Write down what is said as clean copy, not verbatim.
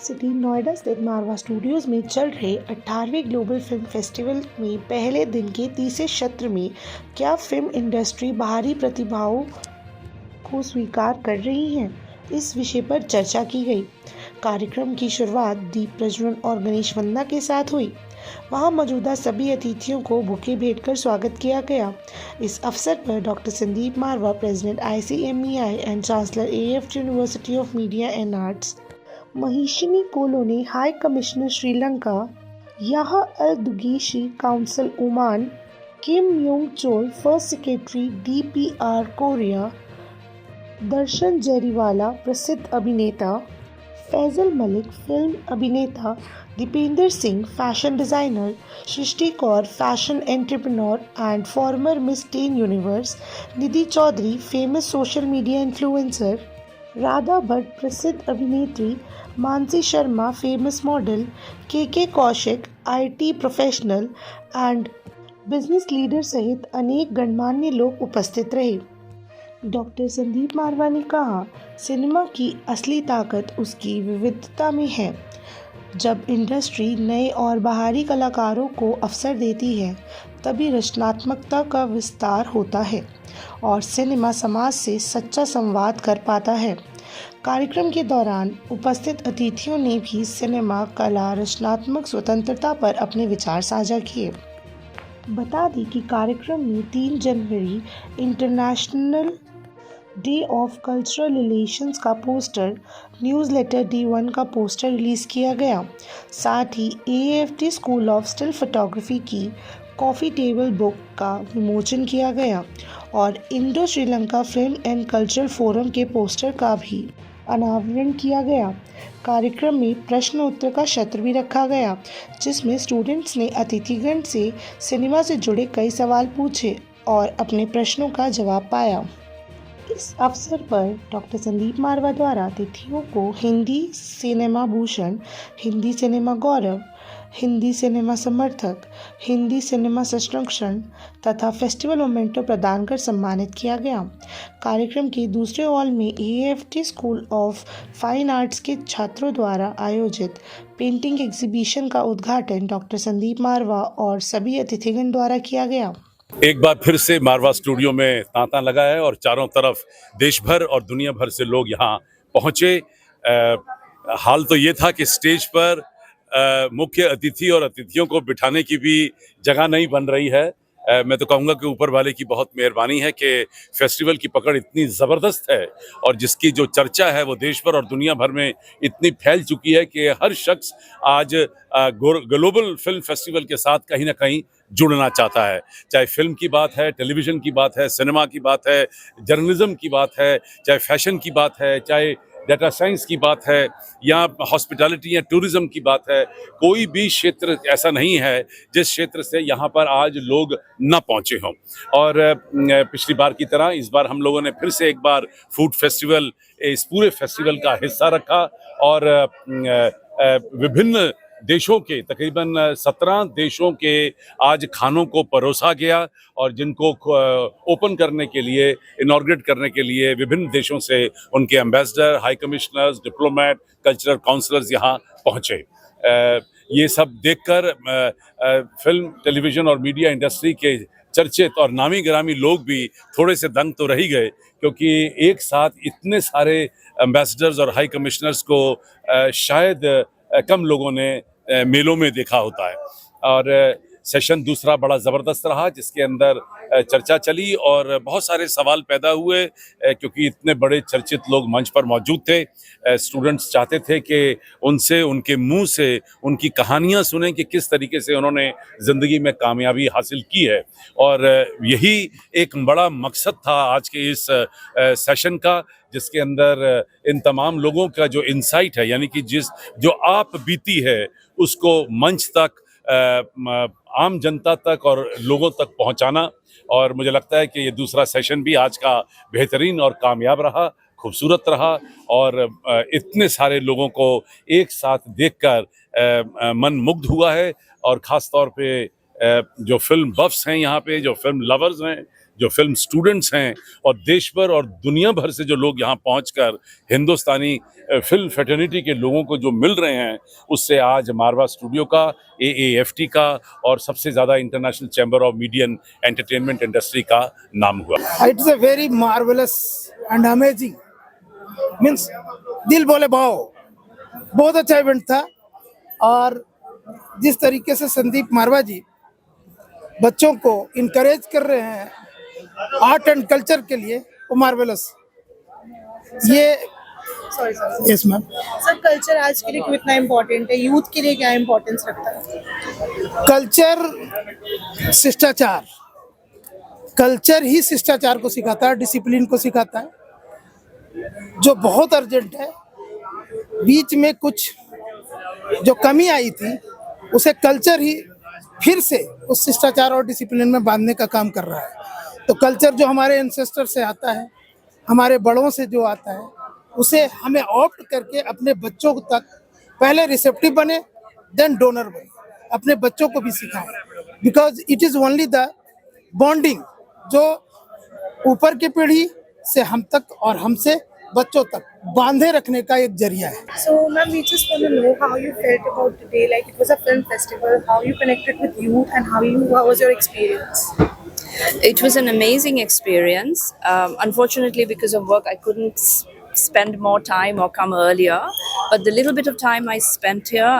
City Noida स्थित मारवा studios में चल रहे 18वें ग्लोबल फिल्म फेस्टिवल में पहले दिन के तीसरे सत्र में क्या फिल्म इंडस्ट्री बाहरी प्रतिभाओं को स्वीकार कर रही है, इस विषय पर चर्चा की गई। कार्यक्रम की शुरुआत दीप प्रज्वलन और गणेश वंदना के साथ हुई। वहां मौजूदा सभी अतिथियों को बुके भेंट कर स्वागत किया गया। इस अवसर पर doctor Sandeep Marwah, president ICMEI and chancellor AFT university of media and arts, Mahishini Colonne high commissioner Sri Lanka, Yahya al Dugheishi council Oman, Kim Yong Chol first secretary DPR Korea, Darshan Jariwala प्रसिद्ध अभिनेता, फैजल मलिक फिल्म अभिनेता, Dipendra Singh fashion designer, Srishti Kaur fashion entrepreneur and former miss teen universe, Nidhi Chaudhary famous social media influencer, Radha Bhatt प्रसिद्ध अभिनेत्री, Mansi Sharma famous model, KK Kaushik IT professional and business leader सहित अनेक गणमान्य लोग उपस्थित रहे। डॉक्टर संदीप मारवा ने कहा, सिनेमा की असली ताकत उसकी विविधता में है। जब इंडस्ट्री नए और बाहरी कलाकारों को अवसर देती है, तभी रचनात्मकता का विस्तार होता है और सिनेमा समाज से सच्चा संवाद कर पाता है। कार्यक्रम के दौरान उपस्थित अतिथियों ने भी सिनेमा, कला, रचनात्मक स्वतंत्रता पर अपने विचार साझा किए। बता दें कि कार्यक्रम में 3 जनवरी international day of cultural relations का पोस्टर, न्यूज़लेटर D1 का पोस्टर रिलीज़ किया गया। साथ ही AFT school of still photography की कॉफ़ी टेबल बुक का विमोचन किया गया और Indo Sri Lanka film and cultural forum के पोस्टर का भी अनावरण किया गया। कार्यक्रम में प्रश्न उत्तर का सत्र भी रखा गया, जिसमें स्टूडेंट्स ने अतिथिगण से सिनेमा से जुड़े कई सवाल पूछे और अपने प्रश्नों का जवाब पाया। इस अवसर पर डॉक्टर संदीप मारवा द्वारा अतिथियों को हिंदी सिनेमा भूषण, हिंदी सिनेमा गौरव, हिंदी सिनेमा समर्थक, हिंदी सिनेमा संरक्षण तथा फेस्टिवल मोमेंटो प्रदान कर सम्मानित किया गया। कार्यक्रम के दूसरे हॉल में AFT school of fine arts के छात्रों द्वारा आयोजित पेंटिंग एग्जीबिशन का उद्घाटन डॉक्टर संदीप मारवा और सभी अतिथिगण द्वारा किया गया। एक बार फिर से मारवा स्टूडियो में तांता लगा है और चारों तरफ देश भर और दुनिया भर से लोग यहाँ पहुँचे। हाल तो ये था कि स्टेज पर मुख्य अतिथि और अतिथियों को बिठाने की भी जगह नहीं बन रही है। मैं तो कहूँगा कि ऊपर वाले की बहुत मेहरबानी है कि फेस्टिवल की पकड़ इतनी ज़बरदस्त है और जिसकी जो चर्चा है वो देश भर और दुनिया भर में इतनी फैल चुकी है कि हर शख्स आज ग्लोबल फिल्म फेस्टिवल के साथ कहीं ना कहीं जुड़ना चाहता है। चाहे फिल्म की बात है, टेलीविज़न की बात है, सिनेमा की बात है, जर्नलिज्म की बात है, चाहे फैशन की बात है, चाहे डाटा साइंस की बात है या हॉस्पिटैलिटी या टूरिज्म की बात है। कोई भी क्षेत्र ऐसा नहीं है जिस क्षेत्र से यहाँ पर आज लोग न पहुँचे हों। और पिछली बार की तरह इस बार हम लोगों ने फिर से एक बार फूड फेस्टिवल इस पूरे फेस्टिवल का हिस्सा रखा और विभिन्न देशों के तकरीबन 17 देशों के आज खानों को परोसा गया और जिनको ओपन करने के लिए, इनॉर्गेट करने के लिए विभिन्न देशों से उनके ambassador, high commissioners, diplomat, cultural counsellors यहाँ पहुँचे। ये सब देखकर फिल्म, टेलीविज़न और मीडिया इंडस्ट्री के चर्चित और नामी गिरामी लोग भी थोड़े से दंग तो रह ही गए, क्योंकि एक साथ इतने सारे एम्बेसडर्स और हाई कमिश्नर्स को शायद कम लोगों ने मेलों में देखा होता है। और सेशन दूसरा बड़ा ज़बरदस्त रहा, जिसके अंदर चर्चा चली और बहुत सारे सवाल पैदा हुए, क्योंकि इतने बड़े चर्चित लोग मंच पर मौजूद थे। स्टूडेंट्स चाहते थे कि उनसे, उनके मुंह से उनकी कहानियां सुनें कि किस तरीके से उन्होंने ज़िंदगी में कामयाबी हासिल की है। और यही एक बड़ा मकसद था आज के इस सेशन का, जिसके अंदर इन तमाम लोगों का जो इंसाइट है, यानी कि जो आप बीती है उसको मंच तक, आम जनता तक और लोगों तक पहुंचाना। और मुझे लगता है कि ये दूसरा सेशन भी आज का बेहतरीन और कामयाब रहा, खूबसूरत रहा और इतने सारे लोगों को एक साथ देखकर मन मुग्ध हुआ है। और ख़ास तौर पे जो फिल्म बफ्स हैं यहाँ पे, जो फिल्म लवर्स हैं, जो फिल्म स्टूडेंट्स हैं और देश भर और दुनिया भर से जो लोग यहाँ पहुंचकर हिंदुस्तानी फिल्म फ्रेटर्निटी के लोगों को जो मिल रहे हैं, उससे आज मारवा स्टूडियो का, AAFT का और सबसे ज़्यादा international chamber of media entertainment industry का नाम हुआ। It's a very marvellous and amazing, means दिल बोले भाव, बहुत अच्छा इवेंट था। और जिस तरीके से संदीप मारवा जी बच्चों को इनकरेज कर रहे हैं आर्ट एंड कल्चर के लिए, वो मार्वेलस। ये यस मैम। सर, कल्चर आज के लिए कितना इम्पोर्टेंट है, यूथ के लिए क्या इम्पोर्टेंस रखता है? कल्चर शिष्टाचार, कल्चर ही शिष्टाचार को सिखाता है, डिसिप्लिन को सिखाता है, जो बहुत अर्जेंट है। बीच में कुछ जो कमी आई थी, उसे कल्चर ही फिर से उस शिष्टाचार और डिसिप्लिन में बांधने का काम कर रहा है। तो कल्चर जो हमारे एंसेस्टर से आता है, हमारे बड़ों से जो आता है, उसे हमें ऑप्ट करके अपने बच्चों तक पहले रिसेप्टिव बने, देन डोनर बने, अपने बच्चों को भी सिखाएं। Because it is only the bonding जो ऊपर की पीढ़ी से हम तक और हमसे बच्चों तक बांधे रखने का एक जरिया है। So, ma'am, we just want to know how you felt about today. Like, it was a film festival. How you connected with youth, and how was your experience? It was an amazing experience. Unfortunately, because of work, I couldn't spend more time or come earlier. But the little bit of time I spent here,